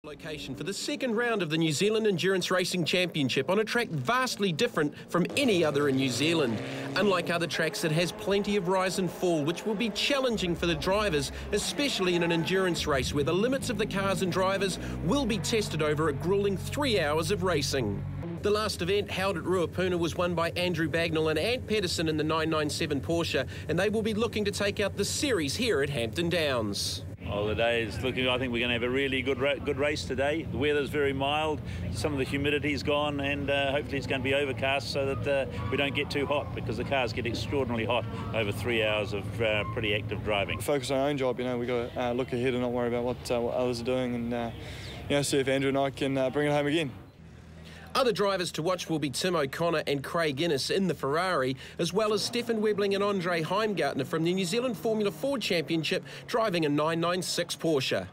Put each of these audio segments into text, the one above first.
Location for the second round of the New Zealand Endurance Racing Championship on a track vastly different from any other in New Zealand. Unlike other tracks, it has plenty of rise and fall, which will be challenging for the drivers, especially in an endurance race where the limits of the cars and drivers will be tested over a grueling 3 hours of racing. The last event, held at Ruapuna, was won by Andrew Bagnall and Ant Pedersen in the 997 Porsche, and they will be looking to take out the series here at Hampton Downs. Oh, the day is looking, I think we're going to have a really good race today. The weather's very mild, some of the humidity's gone, and hopefully it's going to be overcast so that we don't get too hot, because the cars get extraordinarily hot over 3 hours of pretty active driving. Focus on our own job, we've got to look ahead and not worry about what others are doing, and see if Andrew and I can bring it home again. Other drivers to watch will be Tim O'Connor and Craig Innes in the Ferrari, as well as Stefan Webling and Andre Heimgartner from the New Zealand Formula Ford Championship, driving a 996 Porsche.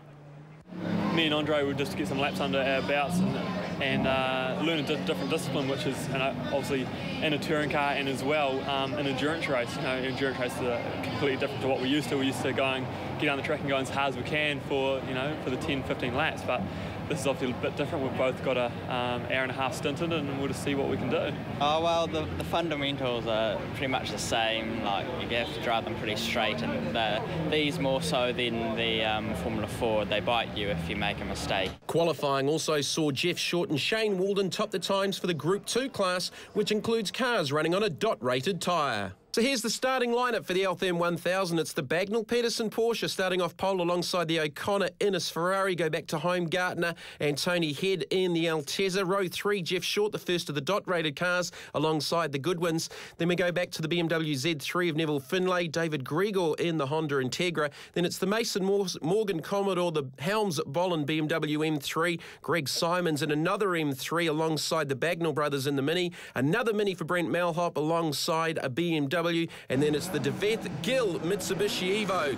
Me and Andre would just get some laps under our belts and learn a different discipline, which is obviously in a touring car and as well an endurance race. Endurance races are completely different to what we're used to. We're used to get down the track and go as hard as we can for the 10-15 laps, but this is obviously a bit different. We've both got an hour and a half stint in it, and we'll just see what we can do. Oh, well, the fundamentals are pretty much the same. Like, you have to drive them pretty straight, and these more so than the Formula Ford. They bite you if you make a mistake. Qualifying also saw Jeff Short and Shane Walden top the times for the Group 2 class, which includes cars running on a dot-rated tyre. So here's the starting lineup for the Altherm 1000. It's the Bagnall Pedersen Porsche starting off pole alongside the O'Connor Innes Ferrari. Go back to Heimgartner and Tony Head in the Altezza. Row 3, Jeff Short, the first of the dot-rated cars alongside the Goodwins. Then we go back to the BMW Z3 of Neville Finlay, David Gregor in the Honda Integra. Then it's the Mason Morgan Commodore, the Helms Bolin BMW M3, Greg Simons in another M3 alongside the Bagnall brothers in the Mini. Another Mini for Brent Malhop alongside a BMW. And then it's the DeVeth Gill Mitsubishi Evo.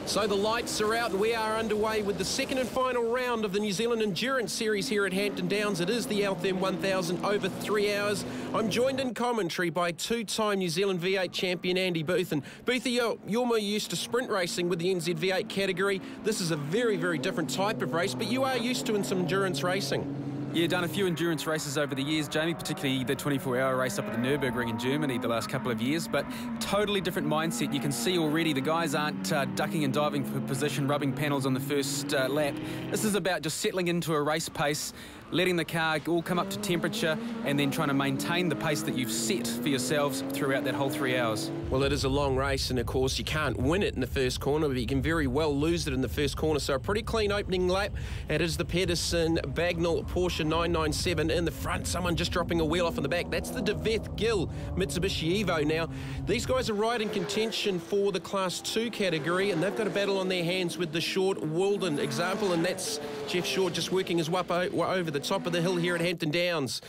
So the lights are out and we are underway with the second and final round of the New Zealand Endurance Series here at Hampton Downs. It is the Altherm 1000 over 3 hours. I'm joined in commentary by two-time New Zealand V8 champion Andy Booth. And Boothy, you're more used to sprint racing with the NZ V8 category. This is a very, very different type of race, but you are used to in some endurance racing. Yeah, done a few endurance races over the years, Jamie, particularly the 24-hour race up at the Nürburgring in Germany the last couple of years, but totally different mindset. You can see already the guys aren't ducking and diving for position, rubbing panels on the first lap. This is about just settling into a race pace, letting the car all come up to temperature and then trying to maintain the pace that you've set for yourselves throughout that whole 3 hours. Well, it is a long race, and of course you can't win it in the first corner, but you can very well lose it in the first corner. So a pretty clean opening lap. It is the Pedersen Bagnall Porsche 997 in the front. Someone just dropping a wheel off in the back. That's the DeVeth Gill Mitsubishi Evo. Now, these guys are right in contention for the Class 2 category, and they've got a battle on their hands with the Short Walden example, and that's Jeff Short just working his way up over the top of the hill here at Hampton Downs.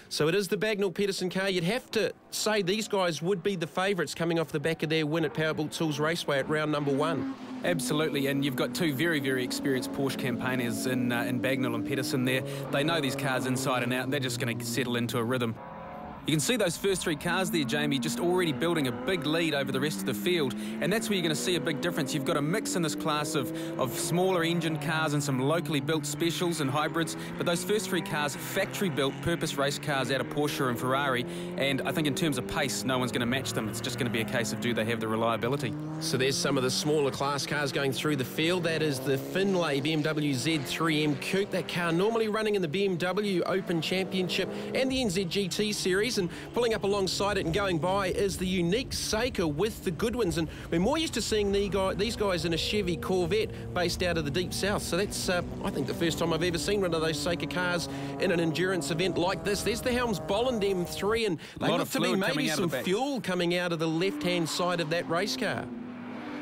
So it is the Bagnall Pedersen car. You'd have to say these guys would be the favourites coming off the back of their win at Powerbuilt Tools Raceway at round number 1. Absolutely, and you've got two very, very experienced Porsche campaigners in Bagnall and Pedersen there. They know these cars inside and out, and they're just going to settle into a rhythm. You can see those first 3 cars there, Jamie, just already building a big lead over the rest of the field, and that's where you're going to see a big difference. You've got a mix in this class of smaller engine cars and some locally built specials and hybrids, but those first 3 cars, factory-built, purpose race cars out of Porsche and Ferrari, and I think in terms of pace, no one's going to match them. It's just going to be a case of do they have the reliability. So there's some of the smaller class cars going through the field. That is the Finlay BMW Z3M Coupe, that car normally running in the BMW Open Championship and the NZ GT Series. And pulling up alongside it and going by is the unique Seika with the Goodwins. And we're more used to seeing these guys in a Chevy Corvette based out of the Deep South. So that's, I think, the first time I've ever seen one of those Seika cars in an endurance event like this. There's the Helms Bolland M3, and they look to be maybe some fuel coming out of the left-hand side of that race car.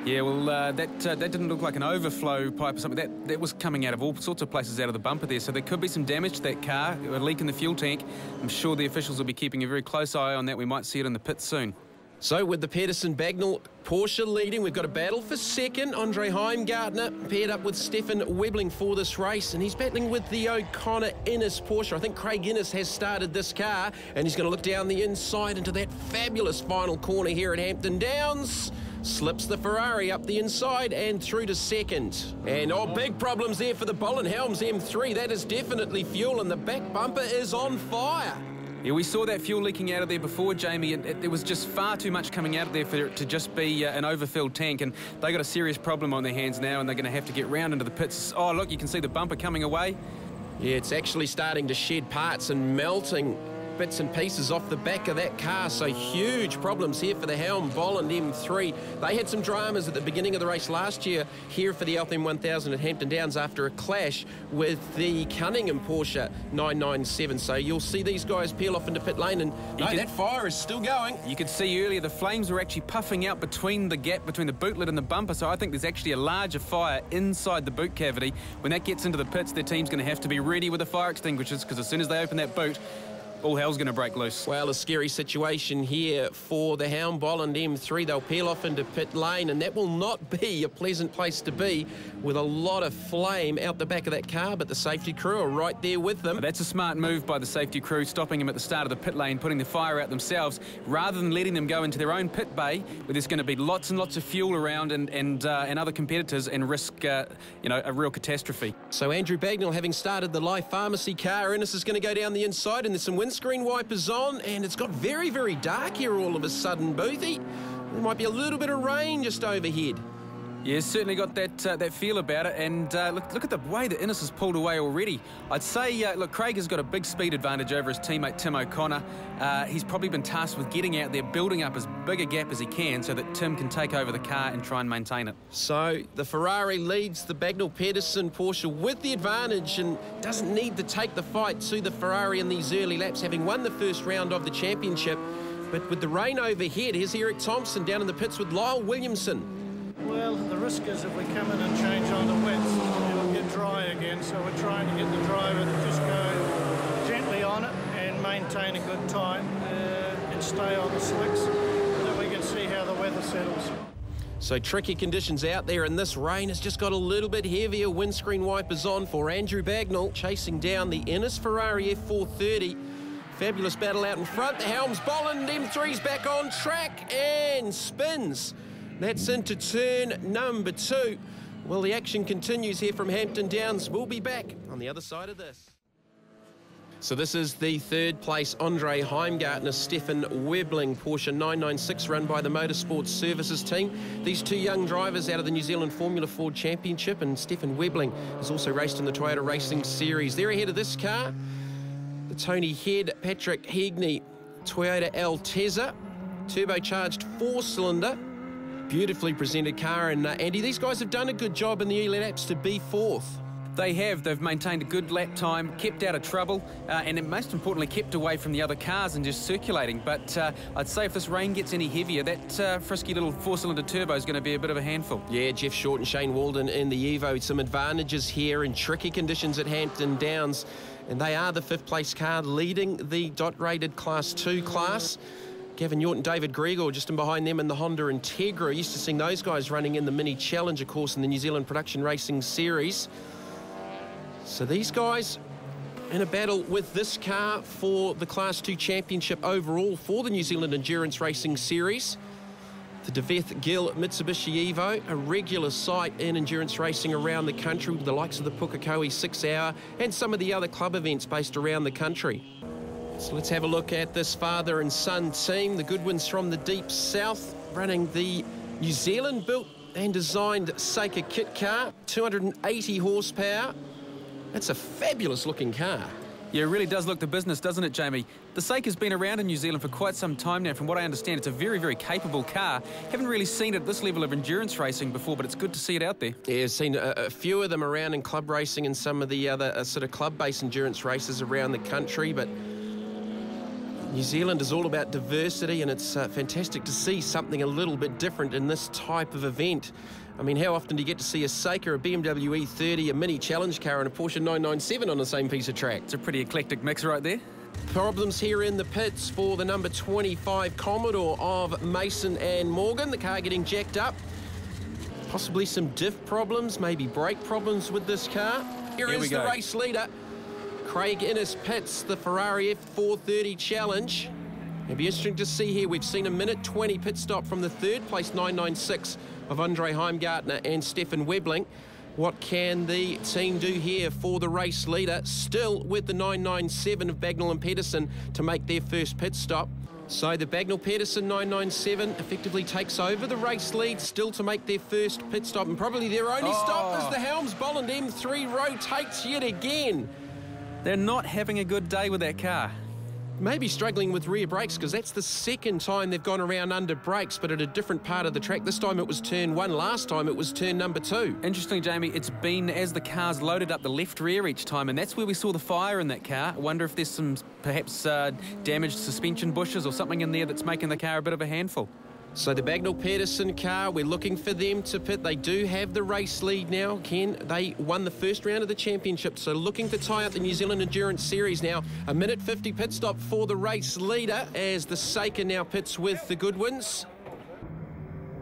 Yeah, well, that didn't look like an overflow pipe or something. That was coming out of all sorts of places out of the bumper there, so there could be some damage to that car, a leak in the fuel tank. I'm sure the officials will be keeping a very close eye on that. We might see it in the pits soon. So with the Pedersen Bagnall Porsche leading, we've got a battle for second. Andre Heimgartner paired up with Stefan Webling for this race, and he's battling with the O'Connor Innes Porsche. I think Craig Innes has started this car, and he's going to look down the inside into that fabulous final corner here at Hampton Downs. slips the Ferrari up the inside and through to second. And big problems there for the Bolin Helms M3. That is definitely fuel, and the back bumper is on fire. Yeah, we saw that fuel leaking out of there before, Jamie, and there was just far too much coming out of there for it to just be an overfilled tank, and they got a serious problem on their hands now, and they're going to have to get round into the pits. Oh, look, you can see the bumper coming away. Yeah, it's actually starting to shed parts and melting bits and pieces off the back of that car, so huge problems here for the Helm Bolin M3. They had some dramas at the beginning of the race last year here for the Altherm 1000 at Hampton Downs after a clash with the Cunningham Porsche 997, so you'll see these guys peel off into pit lane, and that fire is still going. You could see earlier the flames were actually puffing out between the gap between the boot lid and the bumper, so I think there's actually a larger fire inside the boot cavity. When that gets into the pits, their team's going to have to be ready with the fire extinguishers, because as soon as they open that boot, all hell's going to break loose. Well, a scary situation here for the Helm Bolin M3. They'll peel off into pit lane, and that will not be a pleasant place to be with a lot of flame out the back of that car, but the safety crew are right there with them. But that's a smart move by the safety crew, stopping them at the start of the pit lane, putting the fire out themselves, rather than letting them go into their own pit bay, where there's going to be lots and lots of fuel around and other competitors, and risk, a real catastrophe. So Andrew Bagnall, having started the Life Pharmacy car, Innes is going to go down the inside, and there's some windscreen wipers on, and it's got very, very dark here all of a sudden, Boothie. There might be a little bit of rain just overhead. Yeah, certainly got that feel about it, and look at the way that Innes has pulled away already. I'd say, look, Craig has got a big speed advantage over his teammate Tim O'Connor. He's probably been tasked with getting out there, building up as big a gap as he can so that Tim can take over the car and try and maintain it. So the Ferrari leads the Bagnall-Pedersen Porsche with the advantage and doesn't need to take the fight to the Ferrari in these early laps, having won the first round of the championship. But with the rain overhead, here's Eric Thompson down in the pits with Lyle Williamson. Well, the risk is if we come in and change on the wets, it'll get dry again. So we're trying to get the driver to just go gently on it and maintain a good time and stay on the slicks, so that we can see how the weather settles. So tricky conditions out there, and this rain has just got a little bit heavier. Windscreen wipers on for Andrew Bagnall, chasing down the Innes Ferrari F430. Fabulous battle out in front. The Helms Bolin M3's back on track and spins. That's into turn number 2. Well, the action continues here from Hampton Downs. We'll be back on the other side of this. So this is the third place Andre Heimgartner, Stefan Webling Porsche 996 run by the Motorsports Services team. These two young drivers out of the New Zealand Formula Ford Championship, and Stefan Webling has also raced in the Toyota Racing Series. They're ahead of this car, the Tony Head, Patrick Heagney Toyota Altezza, turbocharged 4-cylinder. Beautifully presented car, and Andy, these guys have done a good job in the early laps to be fourth. They have. They've maintained a good lap time, kept out of trouble, and most importantly, kept away from the other cars and just circulating. But I'd say if this rain gets any heavier, that frisky little 4-cylinder turbo is going to be a bit of a handful. Yeah, Jeff Short and Shane Walden in the Evo. Some advantages here in tricky conditions at Hampton Downs, and they are the 5th place car leading the dot-rated Class 2 class. Gavin York and David Gregor just in behind them in the Honda Integra. Used to seeing those guys running in the Mini Challenger course in the New Zealand Production Racing Series. So these guys in a battle with this car for the Class 2 Championship overall for the New Zealand Endurance Racing Series. The Deveth Gill Mitsubishi Evo, a regular sight in endurance racing around the country with the likes of the Pukekohe 6 Hour and some of the other club events based around the country. So let's have a look at this father and son team. The Goodwins from the deep south running the New Zealand built and designed Seika kit car, 280 horsepower. That's a fabulous looking car. Yeah, it really does look the business, doesn't it, Jamie? The Seika's been around in New Zealand for quite some time now. From what I understand, it's a very, very capable car. Haven't really seen it at this level of endurance racing before, but it's good to see it out there. Yeah, I've seen a few of them around in club racing and some of the other sort of club-based endurance races around the country, but New Zealand is all about diversity, and it's fantastic to see something a little bit different in this type of event. I mean, how often do you get to see a Seika, a BMW E30, a Mini Challenge car and a Porsche 997 on the same piece of track? It's a pretty eclectic mix right there. Problems here in the pits for the number 25 Commodore of Mason and Morgan. The car getting jacked up. Possibly some diff problems, maybe brake problems with this car. Here is the race leader. Craig Innes pits the Ferrari F430 Challenge. It'll be interesting to see here. We've seen a minute 20 pit stop from the third place 996 of Andre Heimgartner and Stefan Webling. What can the team do here for the race leader, still with the 997 of Bagnall and Pedersen to make their first pit stop? So the Bagnall-Pedersen 997 effectively takes over the race lead, still to make their first pit stop, and probably their only stop as the Helms-Bolland M3 rotates yet again. They're not having a good day with that car. Maybe struggling with rear brakes, because that's the second time they've gone around under brakes, but at a different part of the track. This time it was turn 1, last time it was turn number 2. Interesting, Jamie, it's been as the car's loaded up the left rear each time, and that's where we saw the fire in that car. I wonder if there's some perhaps damaged suspension bushes or something in there that's making the car a bit of a handful. So the Bagnall-Pedersen car, we're looking for them to pit. They do have the race lead now. Ken, they won the first round of the championship, so looking to tie up the New Zealand Endurance Series now. A minute 50 pit stop for the race leader as the Saker now pits with the Goodwins.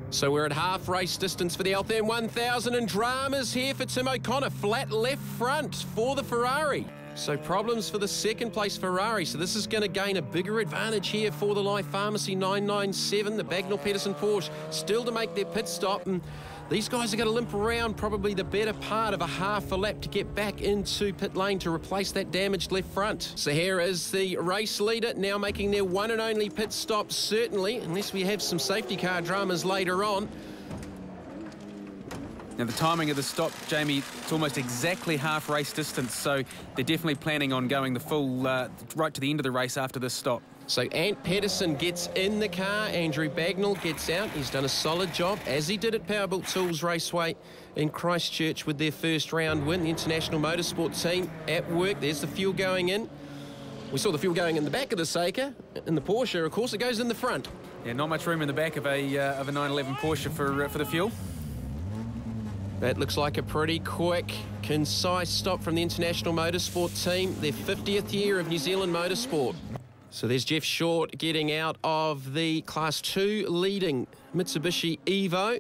So we're at half race distance for the Altherm 1000, and dramas here for Tim O'Connor. Flat left front for the Ferrari. So problems for the second place Ferrari. So this is going to gain a bigger advantage here for the Life Pharmacy 997. The Bagnall-Pedersen Porsche still to make their pit stop. And these guys are going to limp around probably the better part of a half a lap to get back into pit lane to replace that damaged left front. So here is the race leader now making their one and only pit stop, certainly, unless we have some safety car dramas later on. Now, the timing of the stop, Jamie, it's almost exactly half race distance, so they're definitely planning on going the full, right to the end of the race after this stop. So Ant Pedersen gets in the car, Andrew Bagnall gets out. He's done a solid job, as he did at Powerbuilt Tools Raceway in Christchurch with their first round win. The International Motorsport team at work. There's the fuel going in. We saw the fuel going in the back of the Saker. In the Porsche, of course, it goes in the front. Yeah, not much room in the back of a 911 Porsche for the fuel. That looks like a pretty quick, concise stop from the International Motorsport team, their 50th year of New Zealand motorsport. So there's Jeff Short getting out of the Class 2 leading Mitsubishi Evo,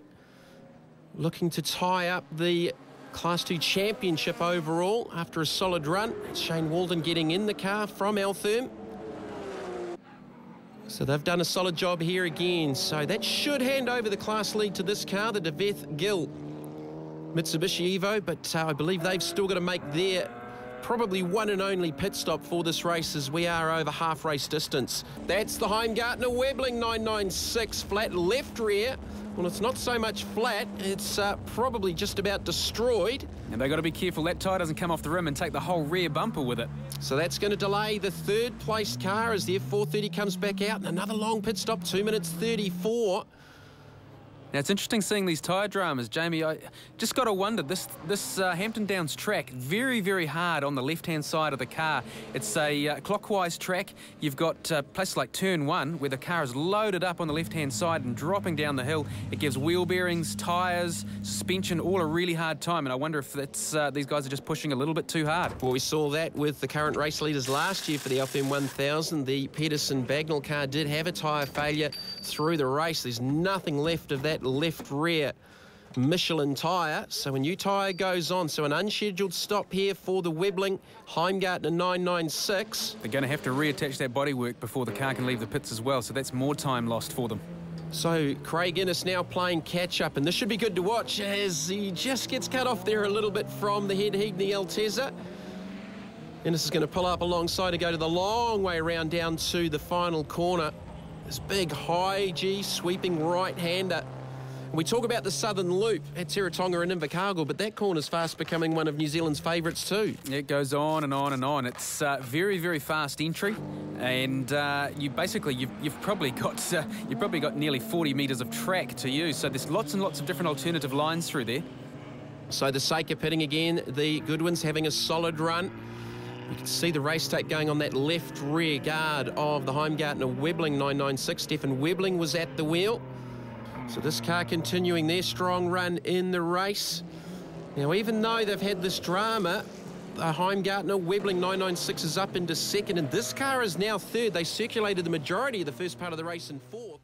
looking to tie up the Class 2 championship overall after a solid run. Shane Walden getting in the car from Altherm. So they've done a solid job here again. So that should hand over the class lead to this car, the Deveth Gill Mitsubishi Evo, but I believe they've still got to make their probably one and only pit stop for this race, as we are over half race distance. That's the Heimgartner Webling 996, flat left rear. Well, it's not so much flat, it's probably just about destroyed. And they've got to be careful that tyre doesn't come off the rim and take the whole rear bumper with it. So that's going to delay the third place car as the F430 comes back out, and another long pit stop, 2 minutes 34. Now, it's interesting seeing these tyre dramas, Jamie. I just got to wonder, this Hampton Downs track, very, very hard on the left-hand side of the car. It's a clockwise track. You've got places like Turn 1, where the car is loaded up on the left-hand side and dropping down the hill. It gives wheel bearings, tyres, suspension, all a really hard time, and I wonder if that's, these guys are just pushing a little bit too hard. Well, we saw that with the current race leaders last year for the Altherm 1000. The Pedersen-Bagnall car did have a tyre failure through the race. There's nothing left of that left rear Michelin tyre, so a new tyre goes on. So an unscheduled stop here for the Webling Heimgartner 996. They're going to have to reattach that bodywork before the car can leave the pits as well, so that's more time lost for them. So Craig Innes now playing catch-up, and this should be good to watch as he just gets cut off there a little bit from the head Heagney Altezza. Innes is going to pull up alongside and go to the long way around down to the final corner. This big high G sweeping right-hander. We talk about the Southern Loop at Teretonga and Invercargill, but that corner's fast becoming one of New Zealand's favourites too. It goes on and on and on. It's very, very fast entry, and you've probably got nearly 40 metres of track to use. So there's lots and lots of different alternative lines through there. So the Saker pitting again. The Goodwins having a solid run. You can see the race tape going on that left rear guard of the Heimgartner Webling 996. Stefan Webling was at the wheel. So this car continuing their strong run in the race. Now, even though they've had this drama, the Heimgartner Webling 996 is up into second, and this car is now third. They circulated the majority of the first part of the race in fourth.